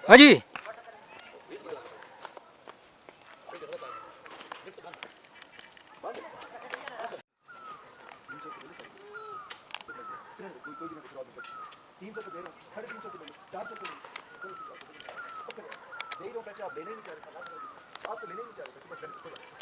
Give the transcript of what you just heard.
हाँ जी। आप लेने नहीं चाह रहे, आप तो लेने नहीं चाह रहे,